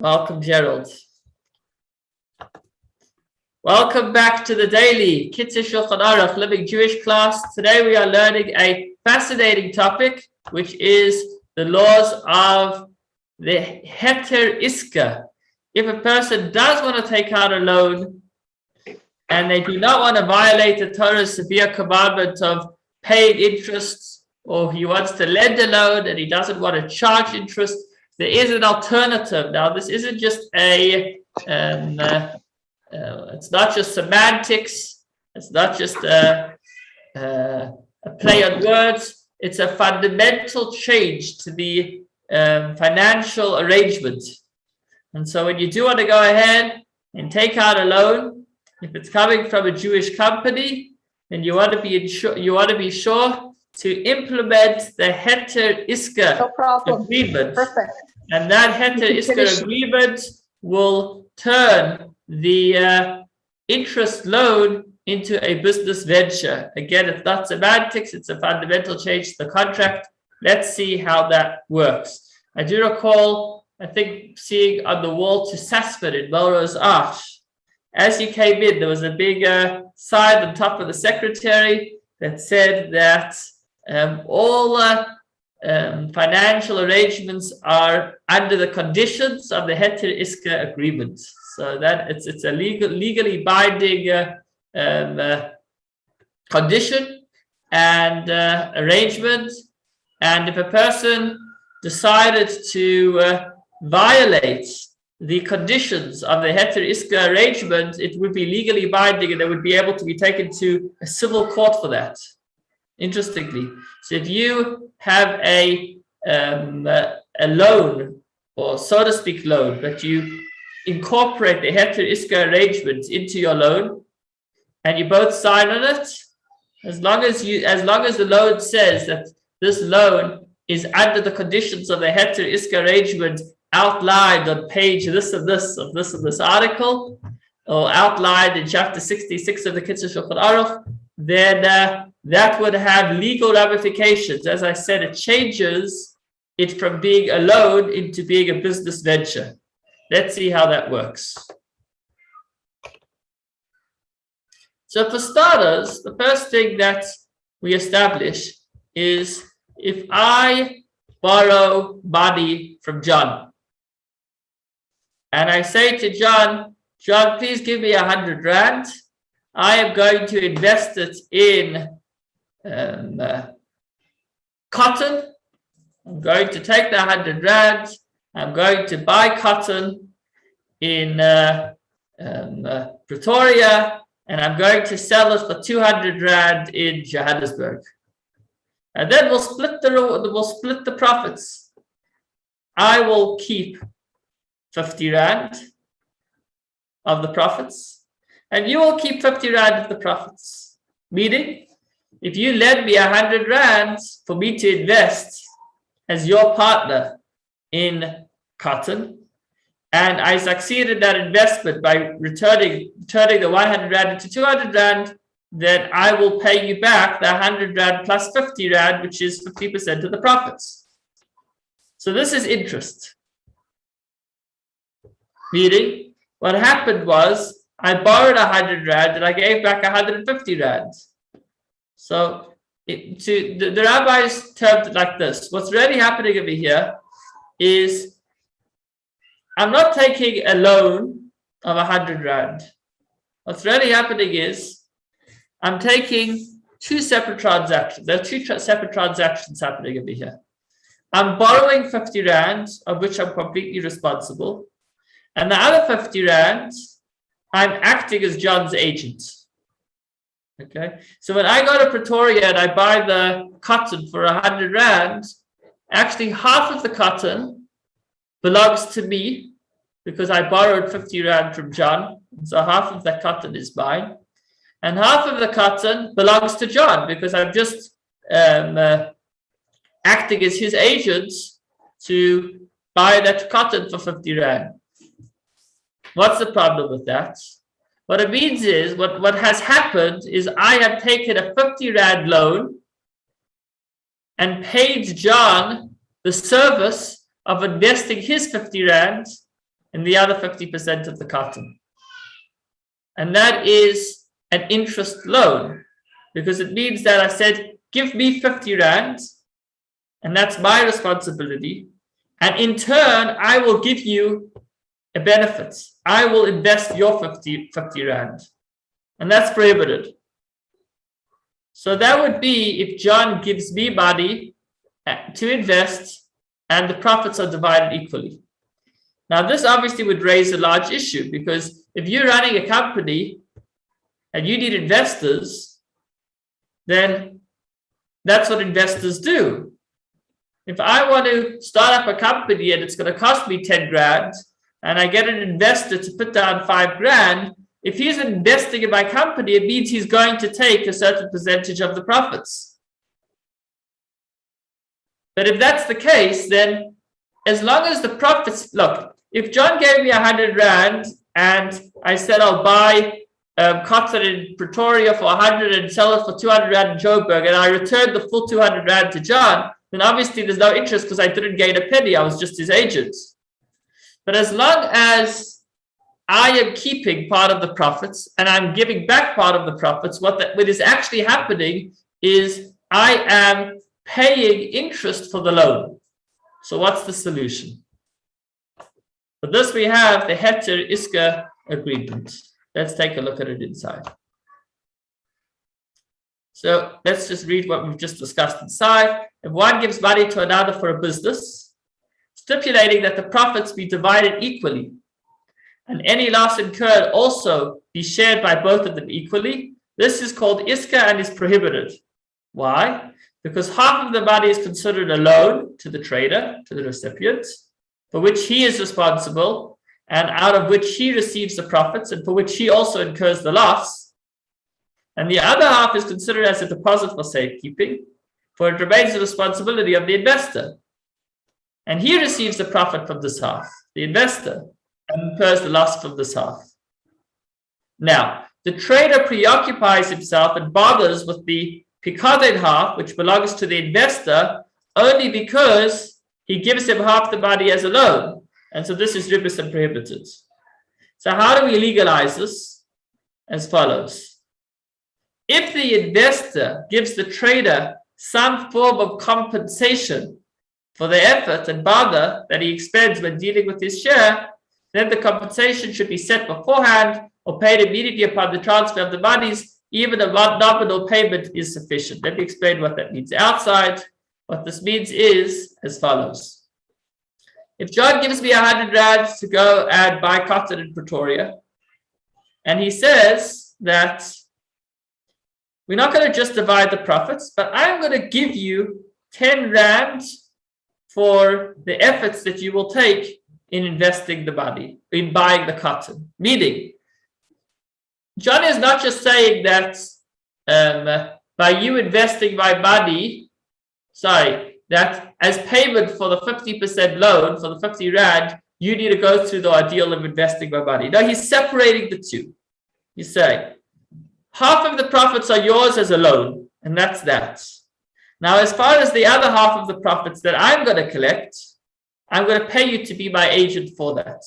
Welcome, Gerald. Welcome back to the daily Kitzur Shulchan Aruch Living Jewish class. Today we are learning a fascinating topic, which is the laws of the Heter Iska. If a person does want to take out a loan and they do not want to violate the Torah's severe commandment of paid interest, or he wants to lend a loan and he doesn't want to charge interest, there is an alternative. Now, this isn't just it's not just semantics. It's not just a play on words. It's a fundamental change to the financial arrangement. And so when you do want to go ahead and take out a loan, if it's coming from a Jewish company, then you want to be sure to implement the Heter Iska agreement. Perfect. And that Heter Iska agreement will turn the interest loan into a business venture. Again, it's not semantics, it's a fundamental change to the contract. Let's see how that works. I do recall, I think, seeing on the wall to Sasford in Melrose Arch. As you came in, there was a big sign on top of the secretary that said that all financial arrangements are under the conditions of the Heter Iska agreement. So that it's a legally binding condition and arrangement. And if a person decided to violate the conditions of the Heter Iska arrangement, it would be legally binding and they would be able to be taken to a civil court for that. Interestingly, so if you have a loan, or so to speak loan, but you incorporate the Heter Iska arrangement into your loan, and you both sign on it, as long as the loan says that this loan is under the conditions of the Heter Iska arrangement outlined on page this and this of this article, or outlined in chapter 66 of the Kitzur Shulchan Aruch, then that would have legal ramifications. As I said, it changes it from being a loan into being a business venture. Let's see how that works. So for starters, the first thing that we establish is if I borrow money from John, and I say to John, please give me 100 rand. I am going to invest it in cotton. I'm going to take the 100 rand. I'm going to buy cotton in Pretoria, and I'm going to sell it for 200 rand in Johannesburg. And then we'll split the profits. I will keep 50 rand of the profits, and you will keep 50 rand of the profits. Meaning, if you lend me 100 rand for me to invest as your partner in cotton, and I succeed in that investment by turning the 100 rand into 200 rand, then I will pay you back the 100 rand plus 50 rand, which is 50% of the profits. So this is interest. Meaning, what happened was I borrowed 100 rand and I gave back 150 rand. So the rabbis termed it like this. What's really happening over here is I'm not taking a loan of 100 rand. What's really happening is I'm taking two separate transactions. There are two separate transactions happening over here. I'm borrowing 50 rand, of which I'm completely responsible. And the other 50 rand, I'm acting as John's agent. Okay, so when I go to Pretoria and I buy the cotton for 100 rand, actually half of the cotton belongs to me because I borrowed 50 rand from John. So half of that cotton is mine. And half of the cotton belongs to John because I'm just acting as his agent to buy that cotton for 50 rand. What's the problem with that? What it means is, what has happened is I have taken a 50 rand loan and paid John the service of investing his 50 rand in the other 50% of the cotton. And that is an interest loan, because it means that I said, give me 50 Rand, and that's my responsibility. And in turn, I will give you a benefit. I will invest your 50 Rand. And that's prohibited. So that would be if John gives me money to invest and the profits are divided equally. Now, this obviously would raise a large issue, because if you're running a company and you need investors, then that's what investors do. If I want to start up a company and it's going to cost me 10 grand, and I get an investor to put down 5 grand, if he's investing in my company, it means he's going to take a certain percentage of the profits. But if that's the case, then as long as the profits, look, if John gave me 100 Rand and I said I'll buy cotton in Pretoria for 100 and sell it for 200 Rand in Joburg, and I returned the full 200 Rand to John, then obviously there's no interest because I didn't gain a penny. I was just his agent. But as long as I am keeping part of the profits and I'm giving back part of the profits, what is actually happening is I am paying interest for the loan. So what's the solution? For this, we have the Heter Iska agreement. Let's take a look at it inside. So let's just read what we've just discussed inside. If one gives money to another for a business, stipulating that the profits be divided equally, and any loss incurred also be shared by both of them equally, this is called Iska and is prohibited. Why? Because half of the money is considered a loan to the trader, to the recipient, for which he is responsible, and out of which he receives the profits, and for which he also incurs the loss. And the other half is considered as a deposit for safekeeping, for it remains the responsibility of the investor. And he receives the profit from this half, the investor, and incurs the loss from this half. Now, the trader preoccupies himself and bothers with the Picarded half, which belongs to the investor, only because he gives him half the money as a loan. And so this is ribis and prohibited. So how do we legalize this? As follows. If the investor gives the trader some form of compensation for the effort and bother that he expends when dealing with his share, then the compensation should be set beforehand or paid immediately upon the transfer of the monies. Even a nominal payment is sufficient. Let me explain what that means. Outside, what this means is as follows. If John gives me 100 Rand to go and buy cotton in Pretoria, and he says that we're not going to just divide the profits, but I'm going to give you 10 Rand for the efforts that you will take in investing the money, in buying the cotton. Meaning, John is not just saying that by you investing my money, that as payment for the 50% loan, for the 50 Rand, you need to go through the ordeal of investing my money. Now, he's separating the two. He's saying, half of the profits are yours as a loan, and that's that. Now, as far as the other half of the profits that I'm going to collect, I'm going to pay you to be my agent for that.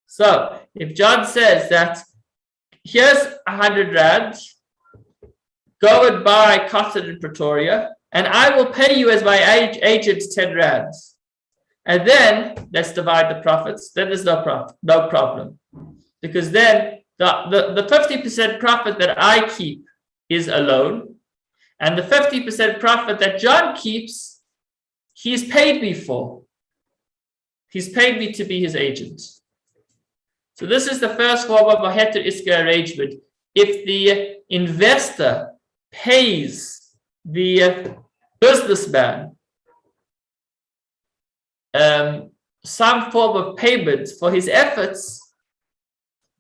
So, if John says that, here's 100 Rand, go and buy cotton in Pretoria, and I will pay you as my agent 10 Rand. And then let's divide the profits. Then there's no problem. Because then the 50% profit that I keep is a loan, and the 50% profit that John keeps, he's paid me for. He's paid me to be his agent. So this is the first form of a Heter Iska arrangement. If the investor pays the businessman some form of payment for his efforts,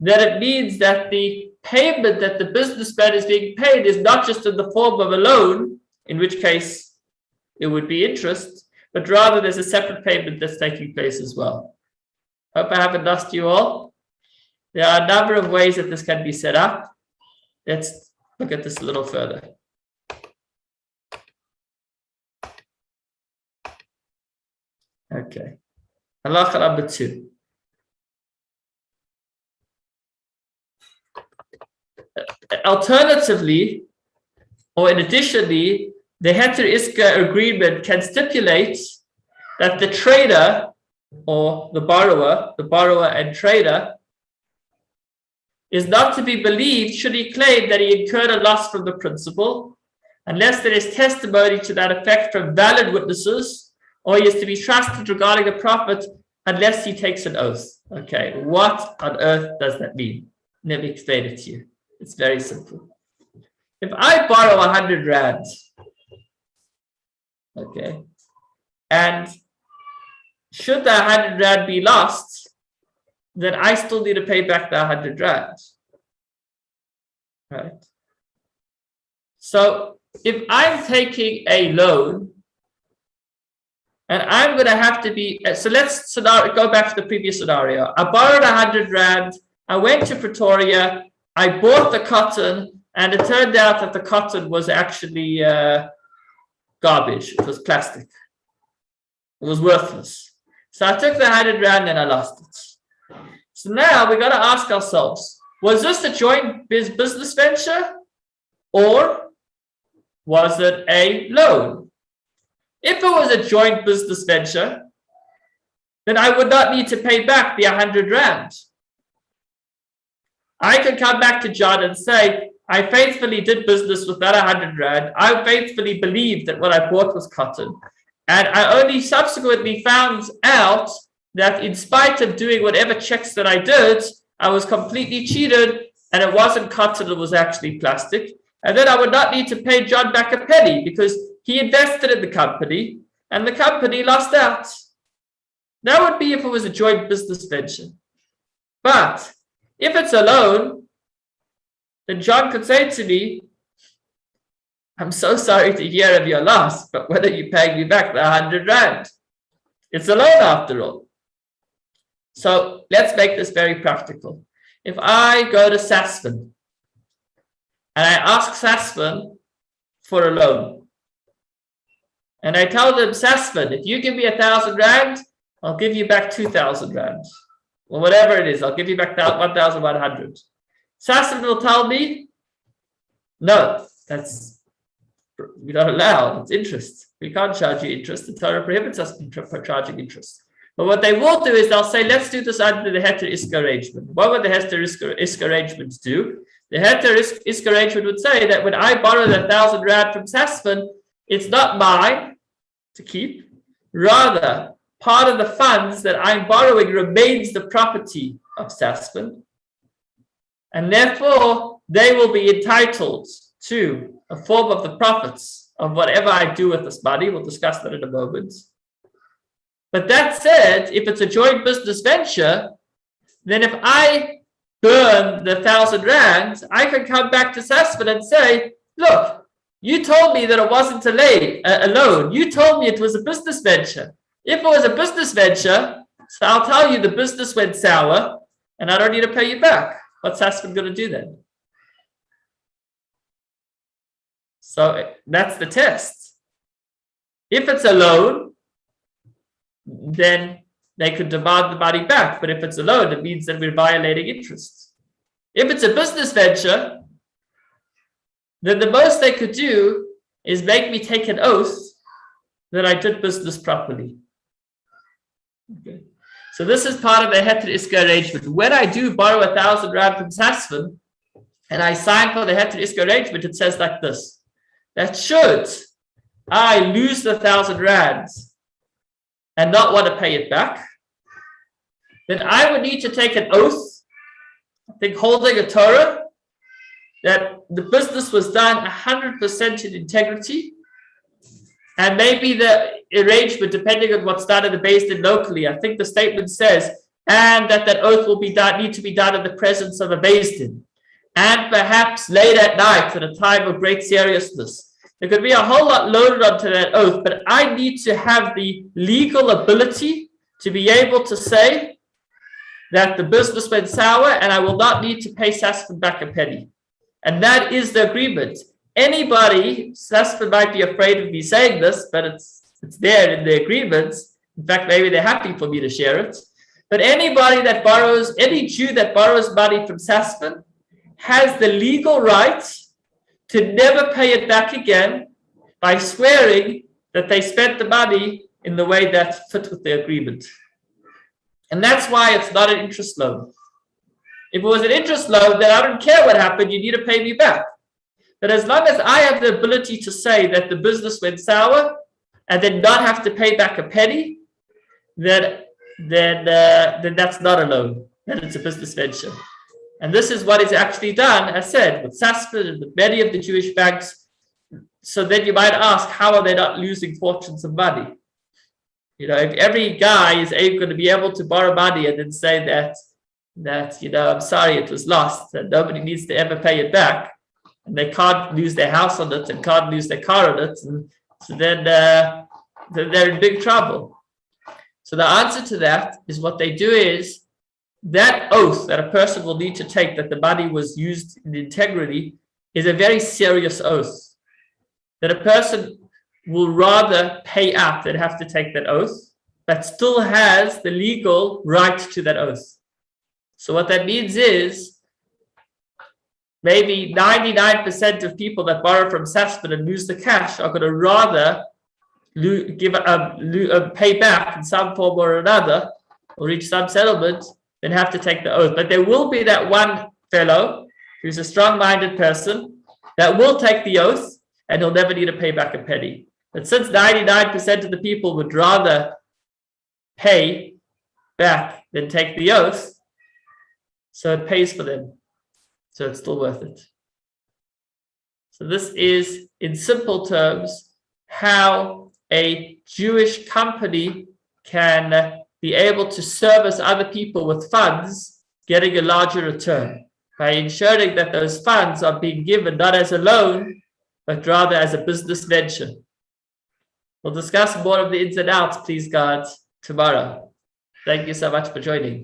then it means that the payment that the businessman is being paid is not just in the form of a loan, in which case it would be interest, but rather there's a separate payment that's taking place as well. Hope I haven't lost you all. There are a number of ways that this can be set up. Let's look at this a little further. Okay. Halacha number 2. alternatively, or in additionally, the heter Iska agreement can stipulate that the trader or the borrower and trader, is not to be believed should he claim that he incurred a loss from the principal, unless there is testimony to that effect from valid witnesses, or he is to be trusted regarding the profit unless he takes an oath. Okay, what on earth does that mean? Let me explain it to you. It's very simple. If I borrow 100 rand, okay, and should the 100 rand be lost, then I still need to pay back the 100 rand. Right? So if I'm taking a loan and I'm going to have to be, so let's go back to the previous scenario. I borrowed 100 rand, I went to Pretoria, I bought the cotton, and it turned out that the cotton was actually garbage. It was plastic. It was worthless. So I took the 100 rand and I lost it. So now we got to ask ourselves, was this a joint business venture or was it a loan? If it was a joint business venture, then I would not need to pay back the 100 rand. I can come back to John and say, I faithfully did business with that 100 rand. I faithfully believed that what I bought was cotton. And I only subsequently found out that in spite of doing whatever checks that I did, I was completely cheated and it wasn't cotton, it was actually plastic. And then I would not need to pay John back a penny because he invested in the company and the company lost out. That would be if it was a joint business venture. But if it's a loan, then John could say to me, I'm so sorry to hear of your loss, but when are you paying me back the 100 rand? It's a loan after all. So let's make this very practical. If I go to Sasfin and I ask Sasfin for a loan, and I tell them, Sasfin, if you give me 1,000 rand, I'll give you back 2,000 rand. Or whatever it is, I'll give you back 1,100. Sasfin will tell me, no, we're not allowed. It's interest. We can't charge you interest. The Torah prohibits us from charging interest. But what they will do is they'll say, let's do this under the heter Iska arrangement. What would the heter Iska arrangements do? The heter Iska arrangement would say that when I borrow the 1,000 rand from Sasfin, it's not mine to keep. Rather, part of the funds that I'm borrowing remains the property of Sasfin. And therefore, they will be entitled to a form of the profits of whatever I do with this money. We'll discuss that in a moment. But that said, if it's a joint business venture, then if I burn the 1,000 rand, I can come back to Sasfin and say, look, you told me that it wasn't a loan. You told me it was a business venture. If it was a business venture, so I'll tell you the business went sour and I don't need to pay you back. What's Sasfin going to do then? So that's the test. If it's a loan, then they could demand the money back. But if it's a loan, it means that we're violating interest. If it's a business venture, then the most they could do is make me take an oath that I did business properly. Okay. So this is part of the heter Iska arrangement. When I do borrow 1,000 rand from Sasfin and I sign for the heter Iska arrangement, it says like this, that should I lose the 1,000 rands and not want to pay it back, then I would need to take an oath, I think holding a Torah, that the business was done 100% in integrity, and maybe the arrangement, depending on what's done in the Beis Din locally, I think the statement says, and that oath will be done, need to be done in the presence of a Beis Din, and perhaps late at night at a time of great seriousness. There could be a whole lot loaded onto that oath, but I need to have the legal ability to be able to say that the business went sour and I will not need to pay Sasfin back a penny. And that is the agreement. Anybody, Sasfin might be afraid of me saying this, but it's there in the agreements. In fact, maybe they're happy for me to share it. But anybody that borrows, any Jew that borrows money from Sasfin has the legal right to never pay it back again by swearing that they spent the money in the way that fit with the agreement. And that's why it's not an interest loan. If it was an interest loan, then I don't care what happened, you need to pay me back. But as long as I have the ability to say that the business went sour and then not have to pay back a penny, then that's not a loan. Then it's a business venture. And this is what is actually done, as said, with Sasford and with many of the Jewish banks. So then you might ask, how are they not losing fortunes of money? You know, if every guy is going to be able to borrow money and then say that I'm sorry, it was lost, and nobody needs to ever pay it back, and they can't lose their house on it and can't lose their car on it, and so then they're in big trouble. So the answer to that is what they do is that oath that a person will need to take that the money was used in integrity is a very serious oath that a person will rather pay out than have to take that oath, but still has the legal right to that oath. So what that means is maybe 99% of people that borrow from Sasford and lose the cash are going to rather pay back in some form or another or reach some settlement than have to take the oath. But there will be that one fellow who's a strong-minded person that will take the oath and he'll never need to pay back a penny. But since 99% of the people would rather pay back than take the oath, so it pays for them. So it's still worth it. So this is, in simple terms, how a Jewish company can be able to service other people with funds, getting a larger return by ensuring that those funds are being given not as a loan, but rather as a business venture. We'll discuss more of the ins and outs, please God, tomorrow. Thank you so much for joining.